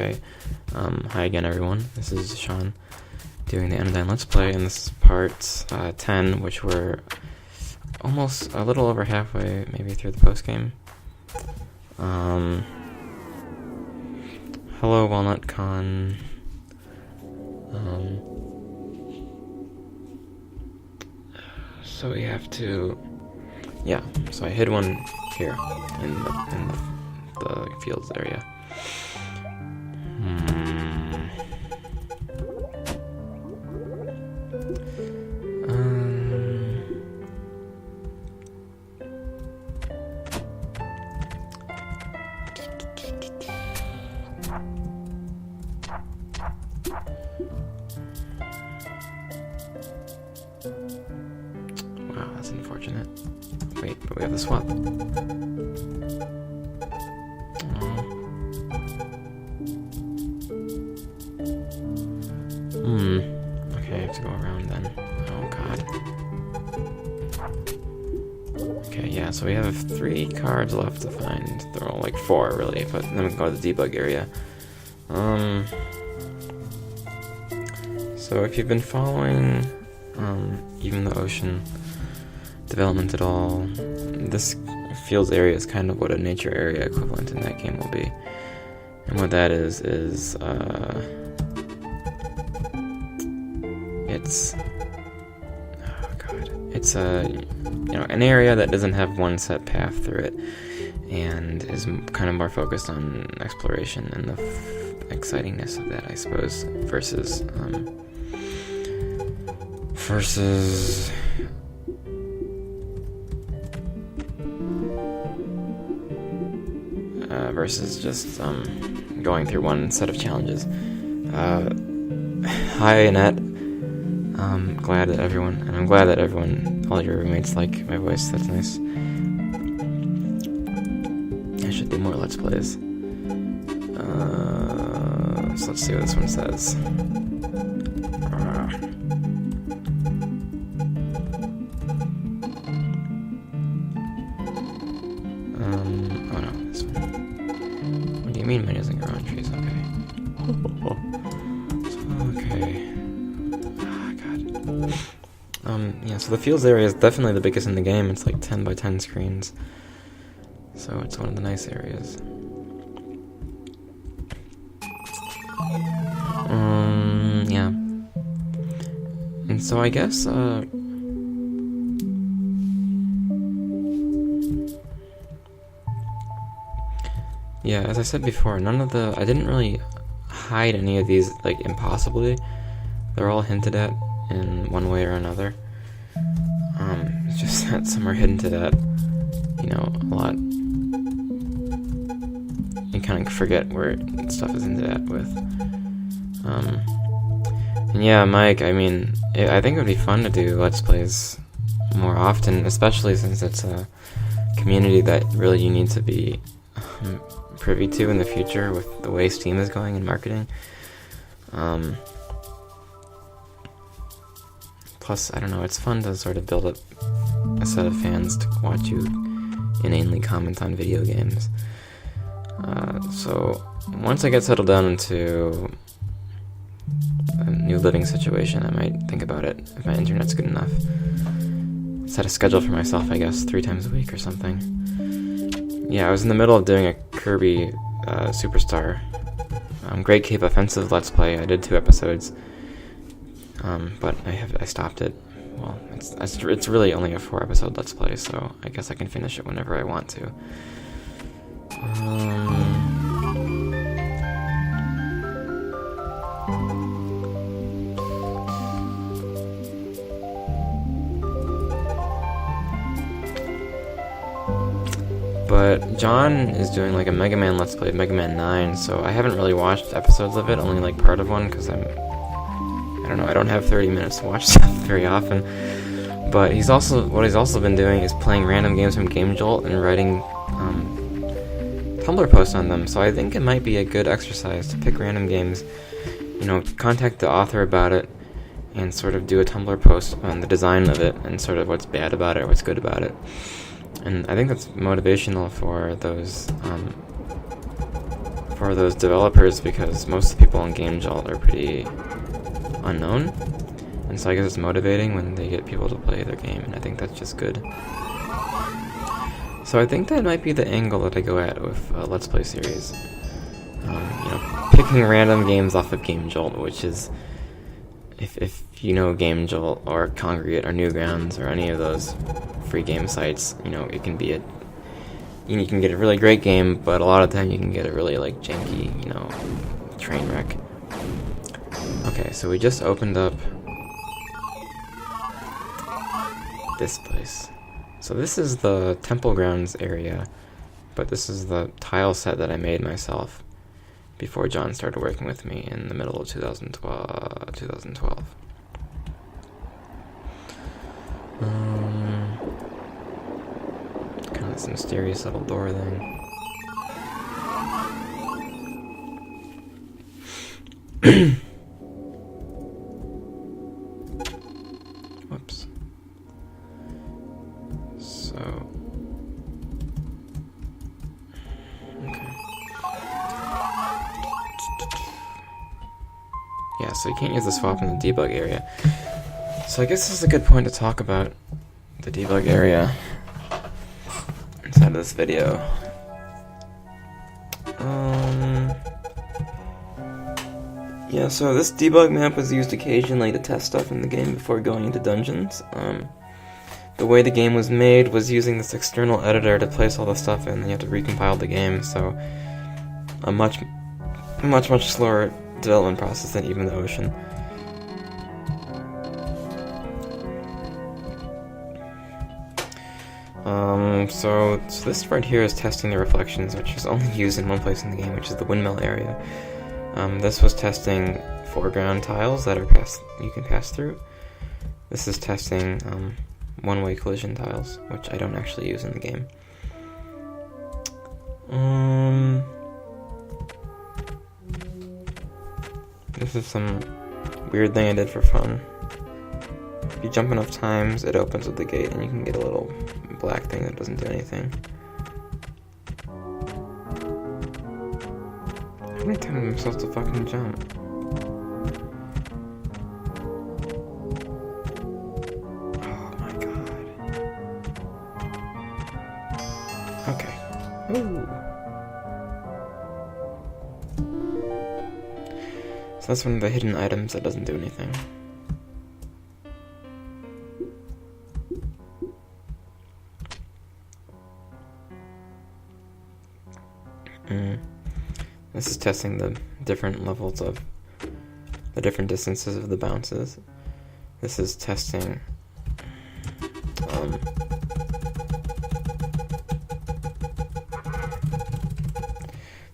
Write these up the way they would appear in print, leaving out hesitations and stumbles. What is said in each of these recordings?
Okay. Hi again, everyone. This is Sean doing the Anodyne Let's Play, and this is part 10, which we're almost a little over halfway, maybe through the post-game. Hello, Walnut Con. So we have to... Yeah, so I hid one here in the fields area. Wow, that's unfortunate. Wait, but we have the swap. Okay, I have to go around then. Oh god. Okay, yeah, so we have 3 cards left to find. They're all like 4 really, but then we can go to the debug area. So if you've been following even the ocean development at all, this fields area is kind of what a nature area equivalent in that game will be. And what that is it's an area that doesn't have one set path through it, and is kind of more focused on exploration and the excitingness of that, I suppose, versus just going through one set of challenges. Hi, Annette. I'm glad that everyone, all your roommates like my voice. That's nice. I should do more Let's Plays. So let's see what this one says. Oh no, this one. What do you mean mine doesn't grow on trees? Okay. Okay. God. Yeah, so the fields area is definitely the biggest in the game. It's like 10 by 10 screens. So it's one of the nice areas. Yeah. And so I guess, yeah, as I said before, I didn't really hide any of these, like, impossibly. They're all hinted at in one way or another. It's just that some are hinted at, a lot. You kind of forget where stuff is hinted at with. And yeah, Mike, I mean, I think it would be fun to do Let's Plays more often, especially since it's a community that really you need to be privy to in the future with the way Steam is going and marketing. Plus, I don't know, it's fun to sort of build up a set of fans to watch you inanely comment on video games. So, once I get settled down into a new living situation, I might think about it, if my internet's good enough. Set a schedule for myself, I guess, 3 times a week or something. Yeah, I was in the middle of doing a Kirby Superstar Great Cape Offensive Let's Play. I did 2 episodes, but I stopped it. Well, it's really only a 4-episode Let's Play, so I guess I can finish it whenever I want to. But John is doing like a Mega Man Let's Play, Mega Man 9, so I haven't really watched episodes of it, only like part of one, because I don't know, I don't have 30 minutes to watch stuff very often. But what he's also been doing is playing random games from Game Jolt and writing Tumblr posts on them, so I think it might be a good exercise to pick random games, contact the author about it, and sort of do a Tumblr post on the design of it, and sort of what's bad about it, or what's good about it. And I think that's motivational for those for those developers, because most of the people on Game Jolt are pretty unknown, and so I guess it's motivating when they get people to play their game, and I think that's just good. So I think that might be the angle that I go at with a Let's Play series. Picking random games off of Game Jolt, which is, if you know Game Jolt or Congregate or Newgrounds or any of those free game sites, it can be you can get a really great game, but a lot of the time you can get a really janky, train wreck. Okay, so we just opened up this place. So this is the Temple Grounds area, but this is the tile set that I made myself before John started working with me in the middle of 2012. Kind of this mysterious little door thing. Whoops. Yeah, so you can't use the swap in the debug area. So I guess this is a good point to talk about the debug area inside of this video. Yeah, so this debug map was used occasionally to test stuff in the game before going into dungeons. The way the game was made was using this external editor to place all the stuff in, and you have to recompile the game, so a much slower development process than even the Ocean. So this right here is testing the reflections, which is only used in one place in the game, which is the windmill area. This was testing foreground tiles that you can pass through. This is testing one-way collision tiles, which I don't actually use in the game. This is some weird thing I did for fun. If you jump enough times, it opens with the gate, and you can get a little black thing that doesn't do anything. How many times am I supposed to fucking jump? Oh my god. Okay. Ooh. So that's one of the hidden items that doesn't do anything. This is testing the different levels of the different distances of the bounces. This is testing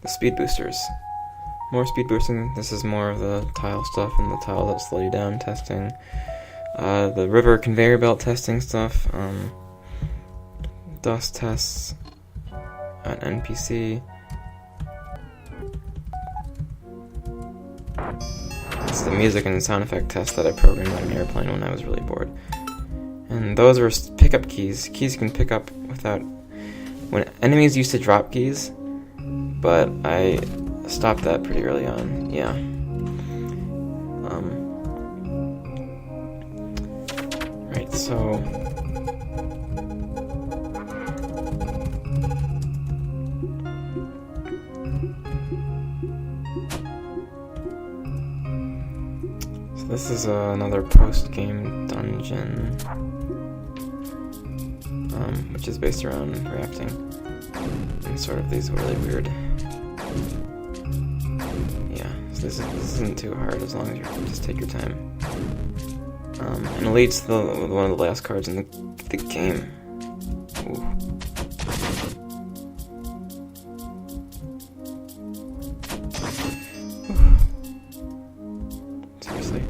the speed boosters. More speed boosting. This is more of the tile stuff and the tile that slow you down testing. The river conveyor belt testing stuff. Dust tests at NPC. It's the music and sound effect test that I programmed on an airplane when I was really bored. And those were pickup keys. Keys you can pick up without... When enemies used to drop keys, but I stopped that pretty early on. Yeah. Right, so... This is another post-game dungeon, which is based around rafting, and sort of these really weird, yeah, so this isn't too hard as long as you just take your time, and it leads to one of the last cards in the game. Ooh. Seriously?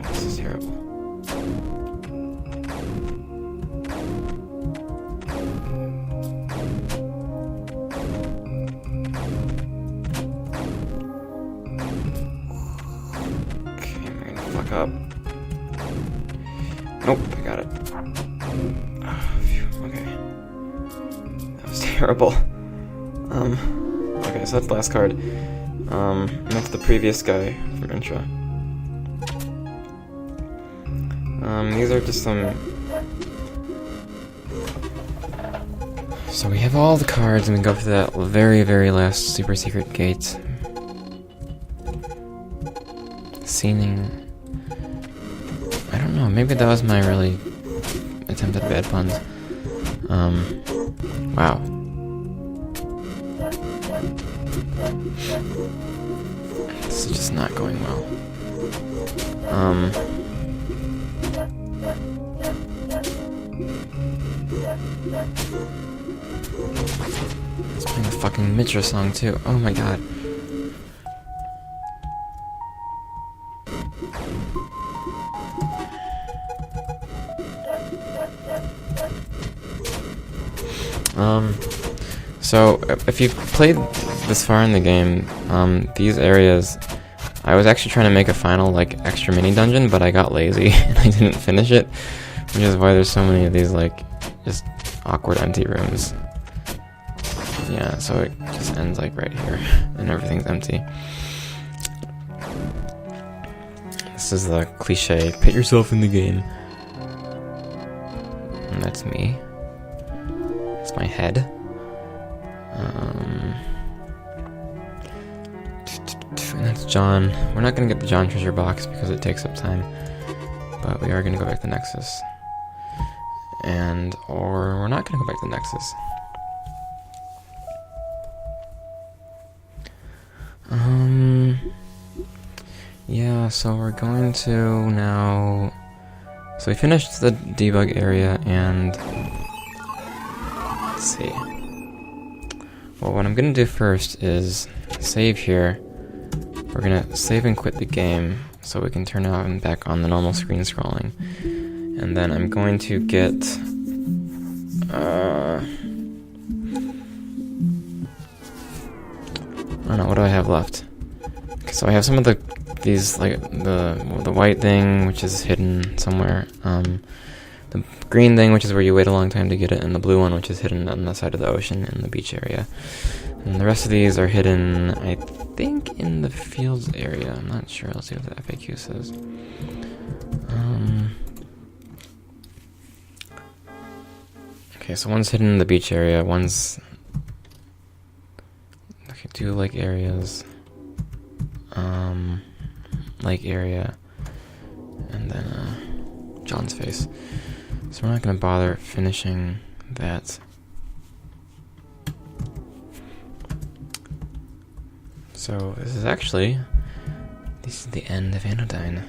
This is terrible. Okay, I'm gonna fuck up. Nope, I got it. Oh, phew, okay. That was terrible. Okay, so that's the last card. And that's the previous guy from intro. These are just some... So we have all the cards, and we go through that very, very last super secret gate. Scening... I don't know, maybe that was my really attempt at bad puns. Wow. This is just not going well. It's playing a fucking Mitra song too. Oh my god. So if you've played this far in the game, these areas, I was actually trying to make a final, like, extra mini dungeon, but I got lazy and I didn't finish it, which is why there's so many of these, like, just awkward empty rooms. Yeah, so it just ends, like, right here, and everything's empty. This is the cliche, put yourself in the game. And that's me. That's my head. And that's John. We're not gonna get the John treasure box because it takes up time, but we are gonna go back to Nexus. Or we're not gonna go back to Nexus. Yeah, so we're going to now... So we finished the debug area, and... Let's see. Well, what I'm gonna do first is save here. We're gonna save and quit the game so we can turn on back on the normal screen scrolling. And then I'm going to get... I don't know, what do I have left? Okay, so I have some of these, like, the white thing, which is hidden somewhere. The green thing, which is where you wait a long time to get it, and the blue one, which is hidden on the side of the ocean in the beach area. And the rest of these are hidden, I think, in the fields area. I'm not sure. Let's see what the FAQ says. Okay, so one's hidden in the beach area, one's... Okay, 2 lake areas. Lake area. And then, John's face. So we're not going to bother finishing that. So this is the end of Anodyne.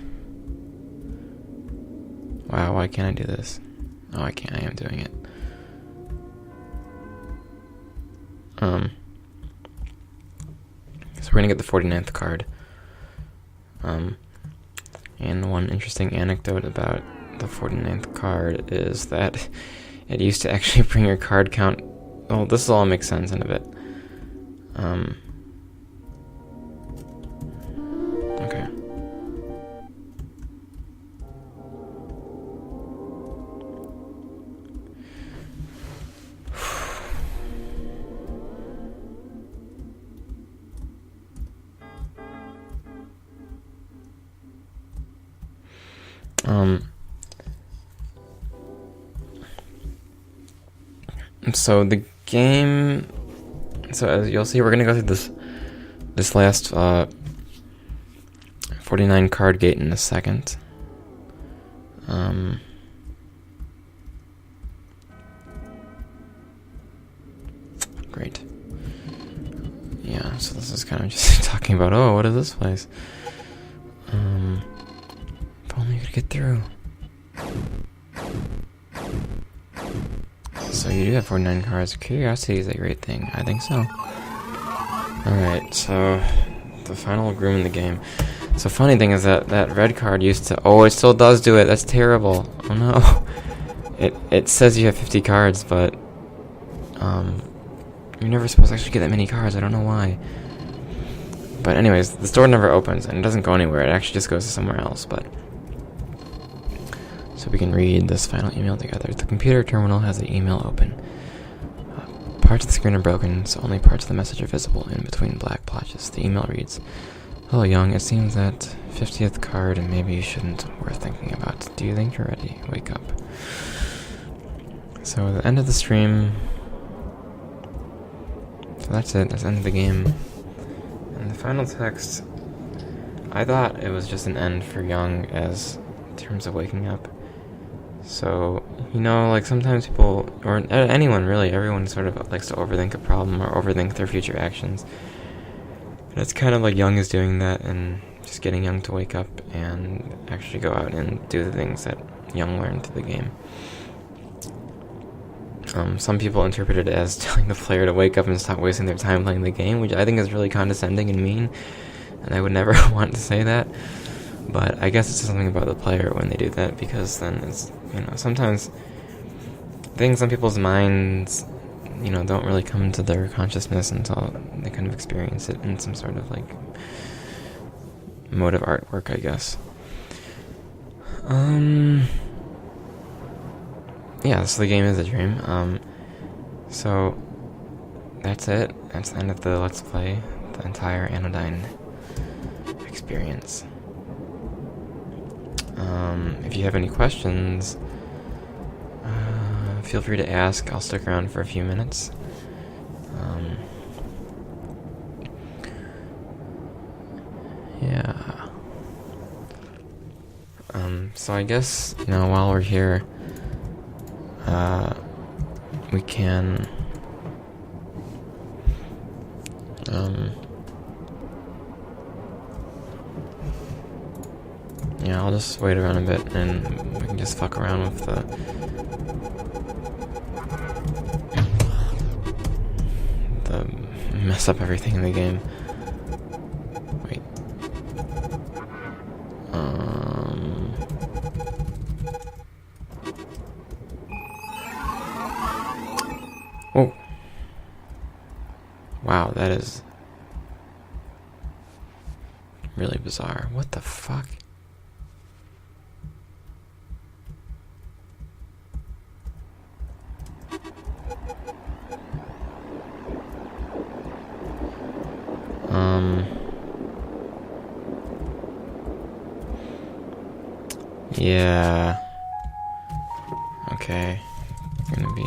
Wow, why can't I do this? Oh, I can't, I am doing it. So we're gonna get the 49th card. And one interesting anecdote about the 49th card is that it used to actually bring your card count... Oh, this will all make sense in a bit. Okay. So the game... So as you'll see, we're gonna go through this last 49 card gate in a second. Great. Yeah, so this is kind of just talking about, oh, what is this place? If only you could get through. So you do have 49 cards. Curiosity is a great thing. I think so. Alright, so the final room in the game. So funny thing is that red card used to... Oh, it still does do it. That's terrible. Oh no. It says you have 50 cards, but... You're never supposed to actually get that many cards. I don't know why. But anyways, the store never opens, and it doesn't go anywhere. It actually just goes to somewhere else, but... So we can read this final email together. The computer terminal has an email open. Parts of the screen are broken, so only parts of the message are visible in between black blotches. The email reads, "Hello, Young. It seems that 50th card and maybe you shouldn't worth thinking about. Do you think you're ready? Wake up." So the end of the stream. So that's it. That's the end of the game. And the final text, I thought it was just an end for Young as in terms of waking up. So, you know, like sometimes people, or anyone really, everyone sort of likes to overthink a problem or overthink their future actions. And it's kind of like Young is doing that and just getting Young to wake up and actually go out and do the things that Young learned through the game. Some people interpret it as telling the player to wake up and stop wasting their time playing the game, which I think is really condescending and mean, and I would never want to say that. But I guess it's something about the player when they do that, because then it's, you know, sometimes things on people's minds, you know, don't really come to their consciousness until they kind of experience it in some sort of like mode of artwork, I guess. Yeah, so the game is a dream. So that's it. That's the end of the Let's Play, the entire Anodyne experience. If you have any questions, feel free to ask. I'll stick around for a few minutes. Yeah. So I guess, you know, while we're here, we can yeah, I'll just wait around a bit and we can just fuck around with the mess up everything in the game. Wait. Oh. Wow, that is really bizarre. What the fuck? Yeah. Okay. Gonna be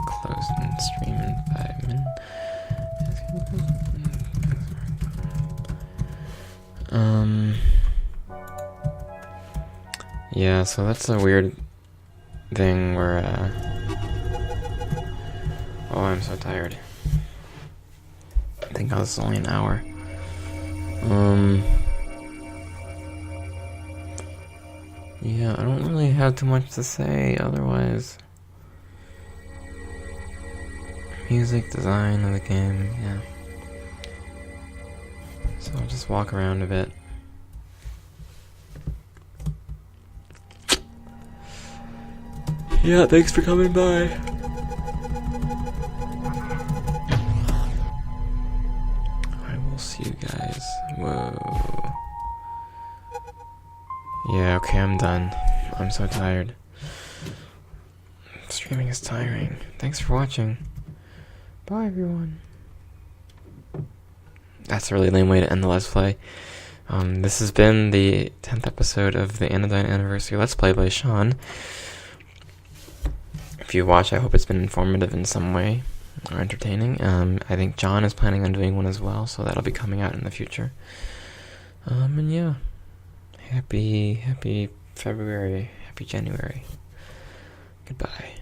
closing the stream in 5 minutes. Yeah, so that's a weird thing where, oh, I'm so tired. Thank God this is only an hour. Yeah, I don't really have too much to say otherwise. Music, design of the game, yeah. So I'll just walk around a bit. Yeah, thanks for coming by. I will see you guys. Whoa. Yeah, okay, I'm done. I'm so tired. Streaming is tiring. Thanks for watching. Bye, everyone. That's a really lame way to end the Let's Play. This has been the 10th episode of the Anodyne Anniversary Let's Play by Sean. If you watch, I hope it's been informative in some way, or entertaining. I think John is planning on doing one as well, so that'll be coming out in the future. And yeah, happy February, happy January. Goodbye.